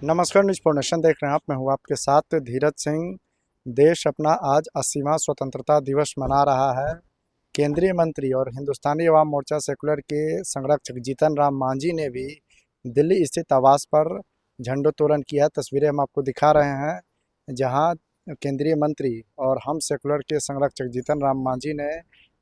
नमस्कार, news for देख रहे हैं आप। मैं हूँ आपके साथ धीरज सिंह। देश अपना आज 80वां स्वतंत्रता दिवस मना रहा है। केंद्रीय मंत्री और हिंदुस्तानी अवाम मोर्चा सेकुलर के संरक्षक जीतन राम मांझी ने भी दिल्ली स्थित आवास पर झंडोत्तोलन किया। तस्वीरें हम आपको दिखा रहे हैं, जहां केंद्रीय मंत्री और हम सेकुलर के संरक्षक जीतन राम मांझी ने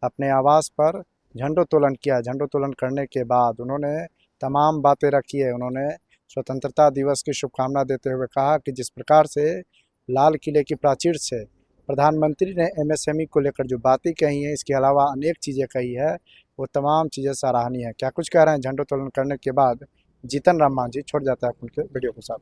अपने आवास पर झंडोत्तोलन किया। झंडोत्तोलन करने के बाद उन्होंने तमाम बातें रखी है। उन्होंने स्वतंत्रता दिवस की शुभकामना देते हुए कहा कि जिस प्रकार से लाल किले की प्राचीर से प्रधानमंत्री ने एमएसएमई को लेकर जो बातें कही हैं, इसके अलावा अनेक चीज़ें कही है, वो तमाम चीज़ें सराहनीय है। क्या कुछ कह रहे हैं झंडोत्तोलन करने के बाद जीतन राम मांझी, छोड़ जाता है उनके वीडियो के साथ।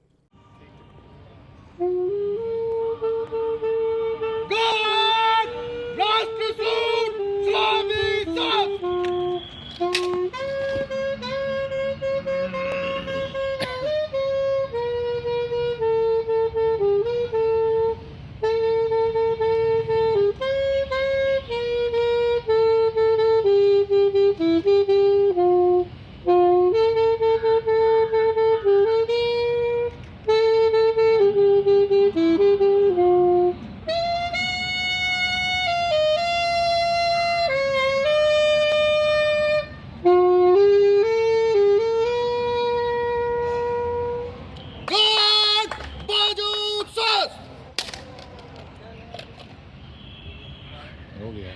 हो गया।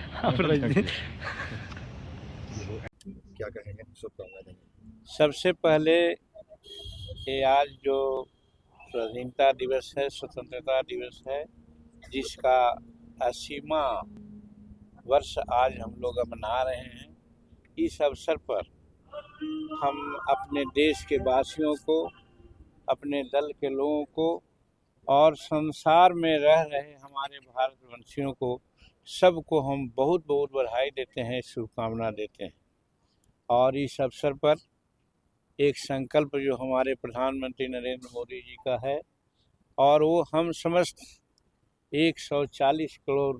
क्या कहेंगे, शुभकामनाएं देंगे? सबसे पहले ये आज जो स्वाधीनता दिवस है, स्वतंत्रता दिवस है, जिसका 80वां वर्ष आज हम लोग मना रहे हैं, इस अवसर पर हम अपने देश के वासियों को, अपने दल के लोगों को और संसार में रह रहे हमारे भारतवंशियों को, सबको हम बहुत बहुत बधाई देते हैं, शुभकामना देते हैं। और इस अवसर पर एक संकल्प जो हमारे प्रधानमंत्री नरेंद्र मोदी जी का है, और वो हम समस्त 140 करोड़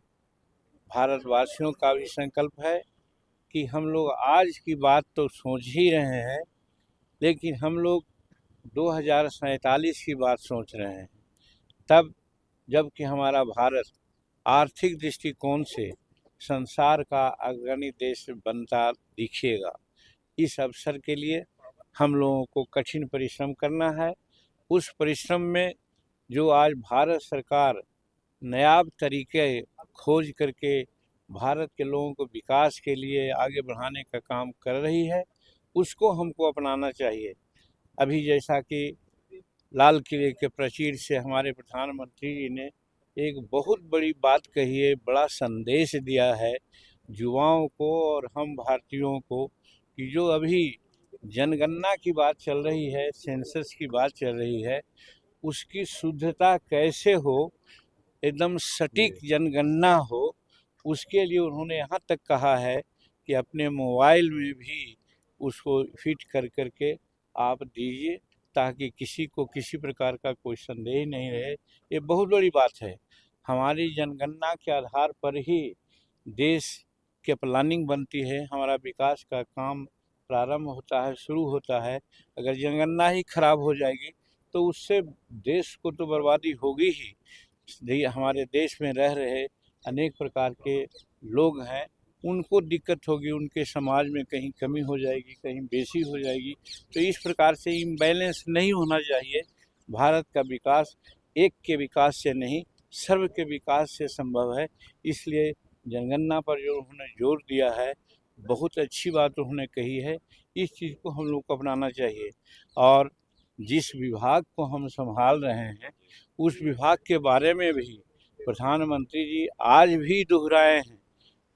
भारतवासियों का भी संकल्प है कि हम लोग आज की बात तो सोच ही रहे हैं, लेकिन हम लोग 2047 की बात सोच रहे हैं, तब जबकि हमारा भारत आर्थिक दृष्टिकोण से संसार का अग्रणी देश बनता दिखेगा। इस अवसर के लिए हम लोगों को कठिन परिश्रम करना है। उस परिश्रम में जो आज भारत सरकार नायाब तरीके खोज करके भारत के लोगों को विकास के लिए आगे बढ़ाने का काम कर रही है, उसको हमको अपनाना चाहिए। अभी जैसा कि लाल किले के प्राचीर से हमारे प्रधानमंत्री जी ने एक बहुत बड़ी बात कही है, बड़ा संदेश दिया है युवाओं को और हम भारतीयों को, कि जो अभी जनगणना की बात चल रही है, सेंसस की बात चल रही है, उसकी शुद्धता कैसे हो, एकदम सटीक जनगणना हो, उसके लिए उन्होंने यहाँ तक कहा है कि अपने मोबाइल में भी उसको फिट कर करके आप दीजिए, ताकि किसी को किसी प्रकार का कोई संदेह नहीं रहे। ये बहुत बड़ी बात है। हमारी जनगणना के आधार पर ही देश के प्लानिंग बनती है, हमारा विकास का काम प्रारंभ होता है, शुरू होता है। अगर जनगणना ही खराब हो जाएगी तो उससे देश को तो बर्बादी होगी ही। हमारे देश में रह रहे अनेक प्रकार के लोग हैं, उनको दिक्कत होगी, उनके समाज में कहीं कमी हो जाएगी, कहीं बेसी हो जाएगी। तो इस प्रकार से इम्बैलेंस नहीं होना चाहिए। भारत का विकास एक के विकास से नहीं, सर्व के विकास से संभव है। इसलिए जनगणना पर जो उन्होंने जोर दिया है, बहुत अच्छी बात उन्होंने कही है। इस चीज़ को हम लोग को अपनाना चाहिए। और जिस विभाग को हम संभाल रहे हैं, उस विभाग के बारे में भी प्रधानमंत्री जी आज भी दोहराए हैं।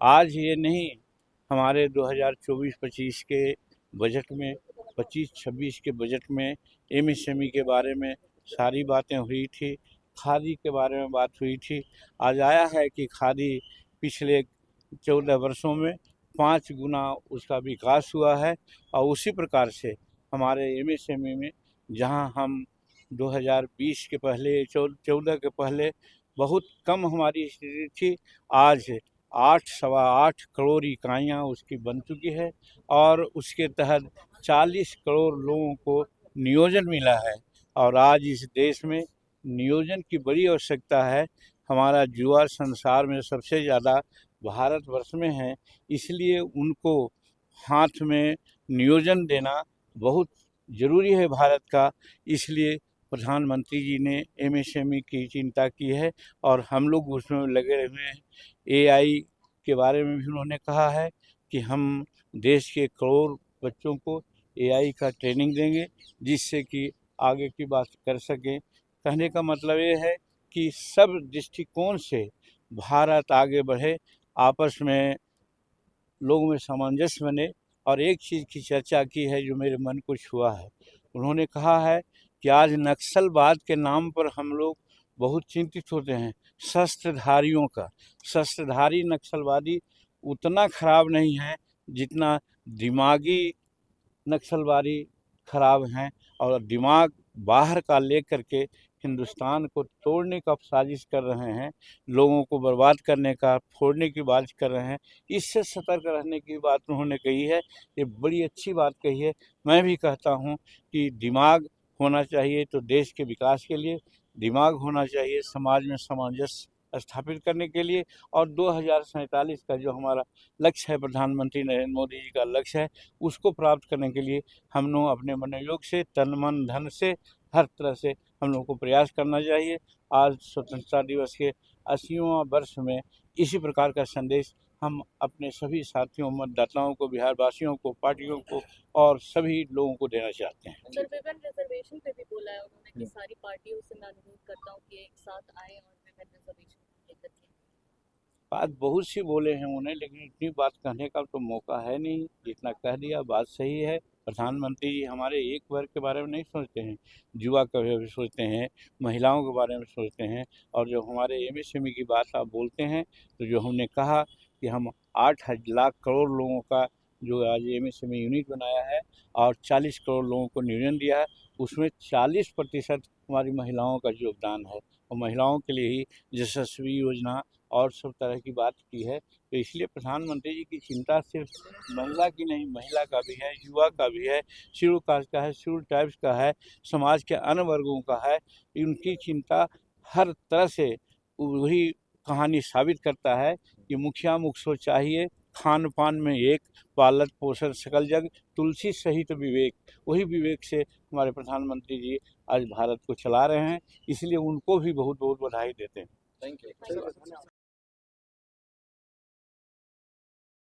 आज ये नहीं, हमारे 2024-25 के बजट में, 25-26 के बजट में एमएसएमई के बारे में सारी बातें हुई थी, खादी के बारे में बात हुई थी। आज आया है कि खादी पिछले 14 वर्षों में 5 गुना उसका विकास हुआ है। और उसी प्रकार से हमारे एमएसएमई में, जहां हम 2020 के पहले, 14 के पहले बहुत कम हमारी स्थिति थी, आज 8-8.25 करोड़ इकाइयाँ उसकी बन चुकी है, और उसके तहत 40 करोड़ लोगों को नियोजन मिला है और आज इस देश में नियोजन की बड़ी आवश्यकता है। हमारा युवा संसार में सबसे ज़्यादा भारतवर्ष में है, इसलिए उनको हाथ में नियोजन देना बहुत ज़रूरी है भारत का। इसलिए प्रधानमंत्री जी ने एमएसएमई की चिंता की है और हम लोग उसमें लगे हुए हैं। एआई के बारे में भी उन्होंने कहा है कि हम देश के करोड़ बच्चों को एआई का ट्रेनिंग देंगे, जिससे कि आगे की बात कर सकें। कहने का मतलब ये है कि सब दृष्टिकोण से भारत आगे बढ़े, आपस में लोगों में सामंजस्य बने। और एक चीज़ की चर्चा की है जो मेरे मन को छुआ है। उन्होंने कहा है कि आज नक्सलवाद के नाम पर हम लोग बहुत चिंतित होते हैं। शस्त्रधारी नक्सलवादी उतना खराब नहीं है जितना दिमागी नक्सलवादी खराब हैं, और दिमाग बाहर का लेकर के हिंदुस्तान को तोड़ने का साजिश कर रहे हैं, लोगों को बर्बाद करने का, फोड़ने की बात कर रहे हैं। इससे सतर्क रहने की बात उन्होंने कही है। ये बड़ी अच्छी बात कही है। मैं भी कहता हूँ कि दिमाग होना चाहिए तो देश के विकास के लिए, दिमाग होना चाहिए समाज में सामंजस्य स्थापित करने के लिए, और 2047 का जो हमारा लक्ष्य है, प्रधानमंत्री नरेंद्र मोदी जी का लक्ष्य है, उसको प्राप्त करने के लिए हम लोग अपने मनोयोग से, तन मन धन से, हर तरह से हम लोग को प्रयास करना चाहिए। आज स्वतंत्रता दिवस के 80वां वर्ष में इसी प्रकार का संदेश हम अपने सभी साथियों, मतदाताओं को, बिहार वासियों को, पार्टियों को और सभी लोगों को देना चाहते हैं। सर, विभिन्न रिजर्वेशन पे भी बोला है उन्होंने कि सारी पार्टियों से मैं अनुरोध करता हूँ कि एक साथ आए और विभिन्न रिजर्वेशन लेकर के। बात बहुत सी बोले हैं उन्हें, लेकिन इतनी बात कहने का तो मौका है नहीं। जितना कह दिया बात सही है। प्रधानमंत्री जी हमारे एक वर्ग के बारे में नहीं सोचते हैं, युवा के बारे में सोचते हैं, महिलाओं के बारे में सोचते हैं। और जो हमारे एमएसएमई की बात आप बोलते हैं, तो जो हमने कहा कि हम 8 लाख करोड़ लोगों का जो आज एमएसएमई यूनिट बनाया है और 40 करोड़ लोगों को नियोजन दिया है, उसमें 40% हमारी महिलाओं का योगदान है। और महिलाओं के लिए ही यशस्वी योजना और सब तरह की बात की है। तो इसलिए प्रधानमंत्री जी की चिंता सिर्फ महिला की नहीं, महिला का भी है, युवा का भी है, शेड्यूल कास्ट का है, शेड्यूल ट्राइब्स का है, समाज के अन्य वर्गों का है। उनकी चिंता हर तरह से वही कहानी साबित करता है कि मुखिया मुख सो चाहिए, खान पान में एक, पालक पोषण सकल जग, तुलसी सहित विवेक। वही विवेक से हमारे प्रधानमंत्री जी आज भारत को चला रहे हैं, इसलिए उनको भी बहुत बहुत बधाई देते हैं। Thank you.